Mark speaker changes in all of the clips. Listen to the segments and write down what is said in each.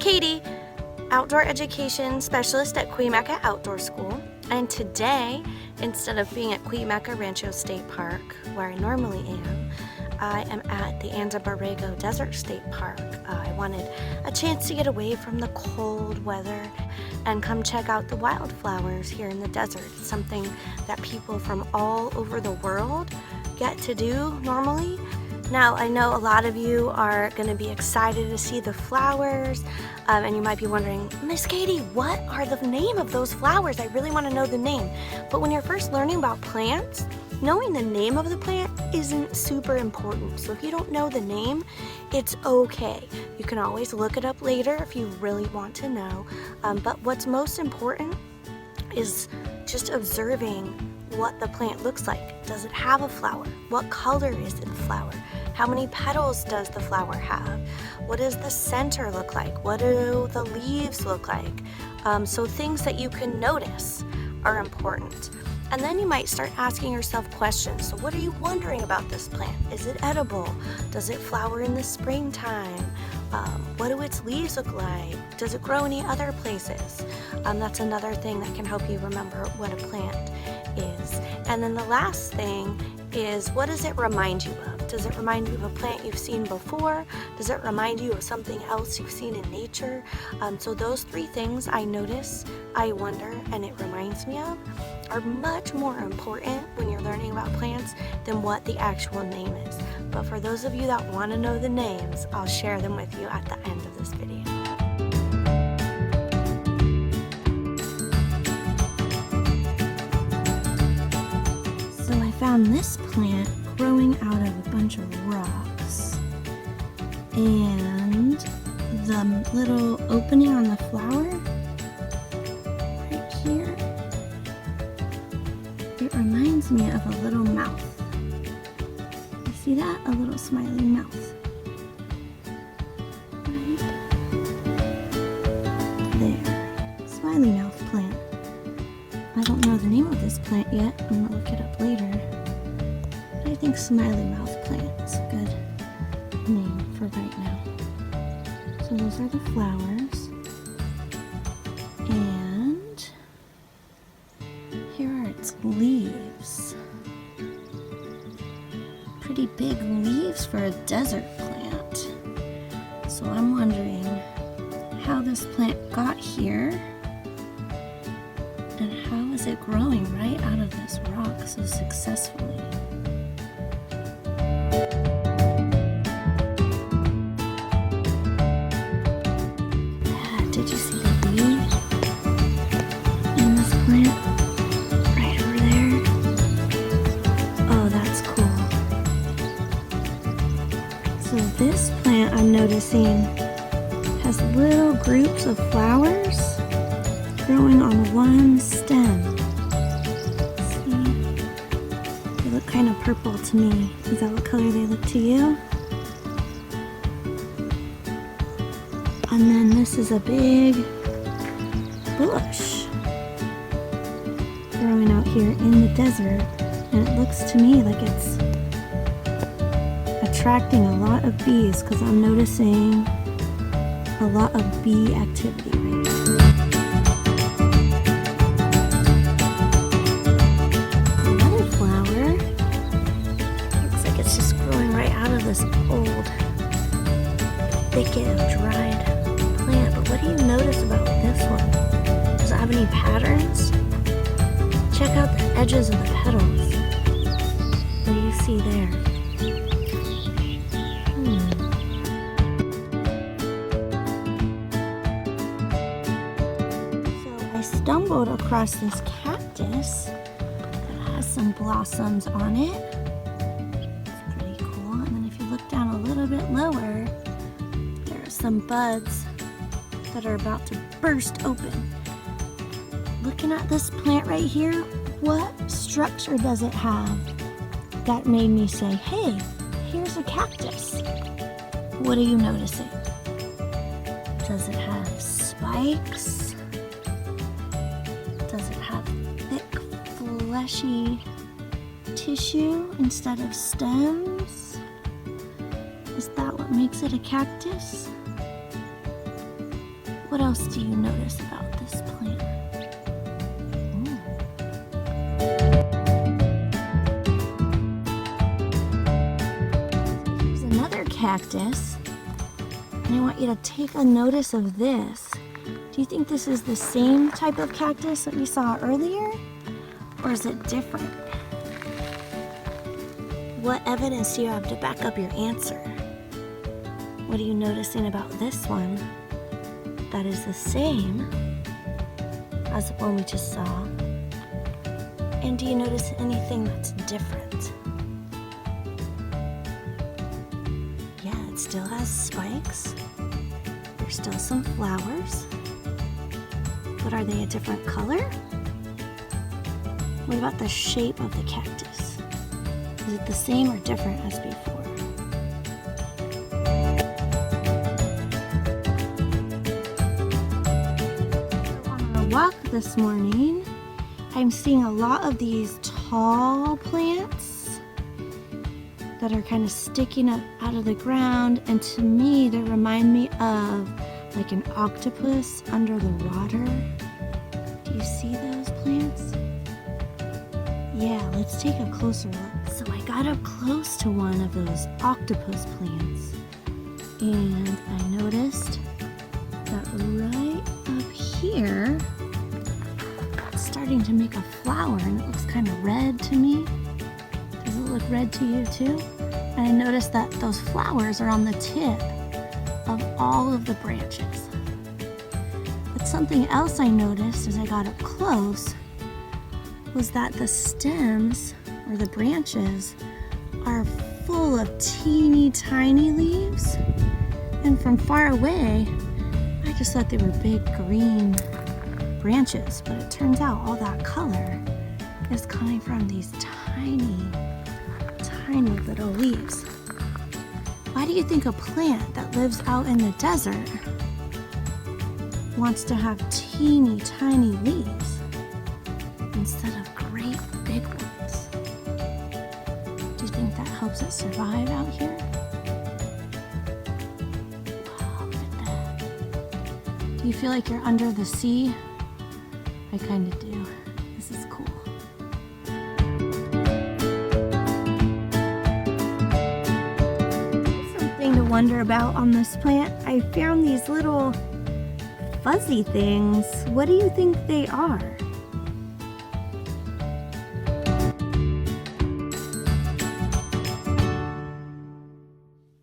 Speaker 1: Katie, Outdoor Education Specialist at Cuyamaca Outdoor School, and today, instead of being at Cuyamaca Rancho State Park, where I normally am, I am at the Anza Borrego Desert State Park. I wanted a chance to get away from the cold weather and come check out the wildflowers here in the desert. It's something that people from all over the world get to do normally. Now, I know a lot of you are going to be excited to see the flowers, and you might be wondering, Miss Katie, what are the name of those flowers? I really want to know the name. But when you're first learning about plants, knowing the name of the plant isn't super important. So if you don't know the name, it's okay. You can always look it up later if you really want to know. But what's most important is just observing what the plant looks like. Does it have a flower? What color is the flower? How many petals does the flower have? What does the center look like? What do the leaves look like? So things that you can notice are important. And then you might start asking yourself questions. So what are you wondering about this plant? Is it edible? Does it flower in the springtime? What do its leaves look like? Does it grow any other places? That's another thing that can help you remember what a plant is. And then the last thing is, what does it remind you of? Does it remind you of a plant you've seen before? Does it remind you of something else you've seen in nature? So those three things I notice, I wonder, and it reminds me of, are much more important when you're learning about plants than what the actual name is. But for those of you that want to know the names, I'll share them with you at the end of this video. So I found this plant growing out of a bunch of rocks, and the little opening on the flower right here, it reminds me of a little mouth. You see that? A little smiley mouth. Right there. Smiley mouth plant. I don't know the name of this plant yet. I'm gonna look it up later. But I think smiley mouth plant is a good name for right now. So those are the flowers. And here are its leaves. Pretty big leaves for a desert plant. So I'm wondering how this plant got here and how is it growing right out of this rock so successfully. Did you see the leaves in this plant? Right over there. Oh, that's cool. So this plant, I'm noticing, has little groups of flowers growing on one stem. See? They look kind of purple to me. Is that what color they look to you? And then this is a big bush growing out here in the desert, and it looks to me like it's attracting a lot of bees because I'm noticing a lot of bee activity right now. Another flower looks like it's just growing right out of this old thicket of dried plant. But what do you notice about this one? Does it have any patterns? Check out the edges of the petals. What do you see there? I stumbled across this cactus that has some blossoms on it. It's pretty cool. And then if you look down a little bit lower, there are some buds that are about to burst open. Looking at this plant right here, what structure does it have that made me say, hey, here's a cactus? What are you noticing? Does it have spikes? Does it have thick, fleshy tissue instead of stems? Is that what makes it a cactus? else do you notice about this plant? Here's another cactus. And I want you to take a notice of this. Do you think this is the same type of cactus that we saw earlier? Or is it different? What evidence do you have to back up your answer? What are you noticing about this one that is the same as the one we just saw? And do you notice anything that's different? Yeah, it still has spikes. There's still some flowers. But are they a different color? What about the shape of the cactus? Is it the same or different as before? So on our walk this morning, I'm seeing a lot of these tall plants that are kind of sticking up out of the ground, and to me they remind me of like an octopus under the water. Do you see those plants? Yeah, let's take a closer look. So I got up close to one of those octopus plants, and I noticed that right up here it's starting to make a flower, and it looks kind of red to me. Does it look red to you too? And I noticed that those flowers are on the tip of all of the branches. But something else I noticed as I got up close was that the stems, or the branches, are full of teeny tiny leaves. And from far away, I just thought they were big green branches, but it turns out all that color is coming from these tiny little leaves. Why do you think a plant that lives out in the desert wants to have teeny tiny leaves instead of great big ones? Do you think that helps it survive out here? Wow, look at that. Do you feel like you're under the sea? I kind of do. This is cool. Something to wonder about on this plant. I found these little fuzzy things. What do you think they are?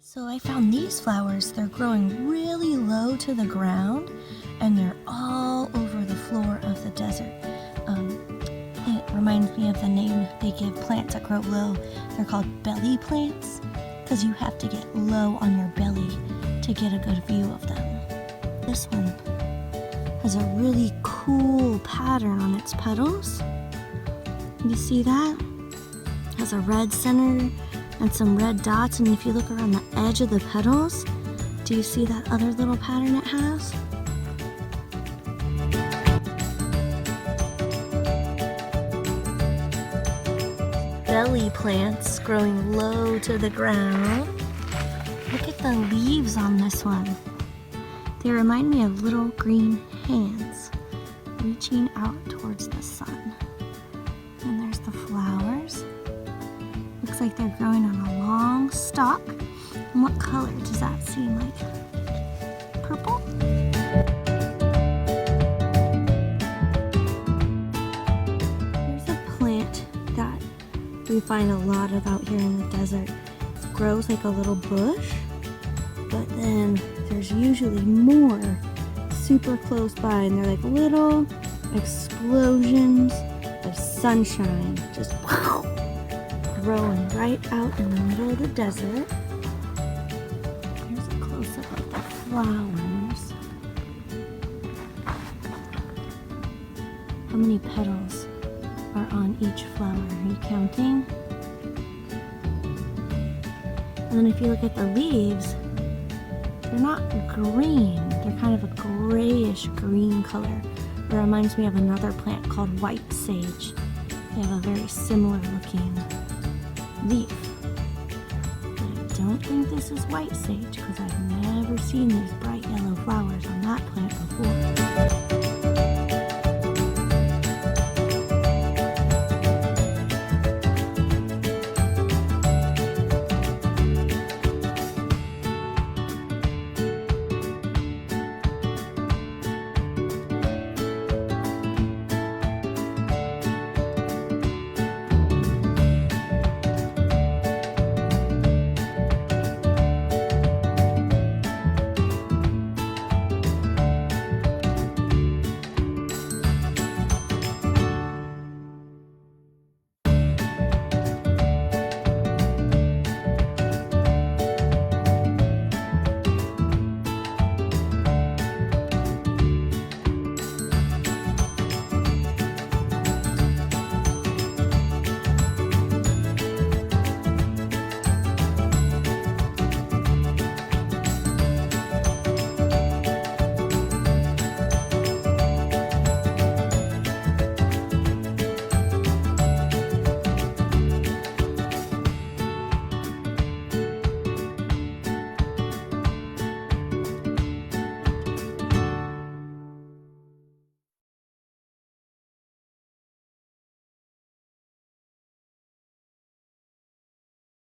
Speaker 1: So I found these flowers. They're growing really low to the ground, and they're all over the floor of the desert. It reminds me of the name they give plants that grow low. They're called belly plants, because you have to get low on your belly to get a good view of them. This one has a really cool pattern on its petals. You see that? It has a red center and some red dots, and if you look around the edge of the petals, do you see that other little pattern it has? Belly plants growing low to the ground. Look at the leaves on this one. They remind me of little green hands reaching out towards the sun. And there's the flowers. Looks like they're growing on a long stalk. And what color does that seem like? Purple? Here's a plant that we find a lot of out here in the desert. It grows like a little bush, but then there's usually more super close by, and they're like little explosions of sunshine, just wow, growing right out in the middle of the desert. Here's a close-up of the flowers. How many petals are on each flower? Are you counting? And then if you look at the leaves, they're not green. They're kind of a grayish green color. It reminds me of another plant called white sage. They have a very similar looking leaf. But I don't think this is white sage because I've never seen these bright yellow flowers on that plant before.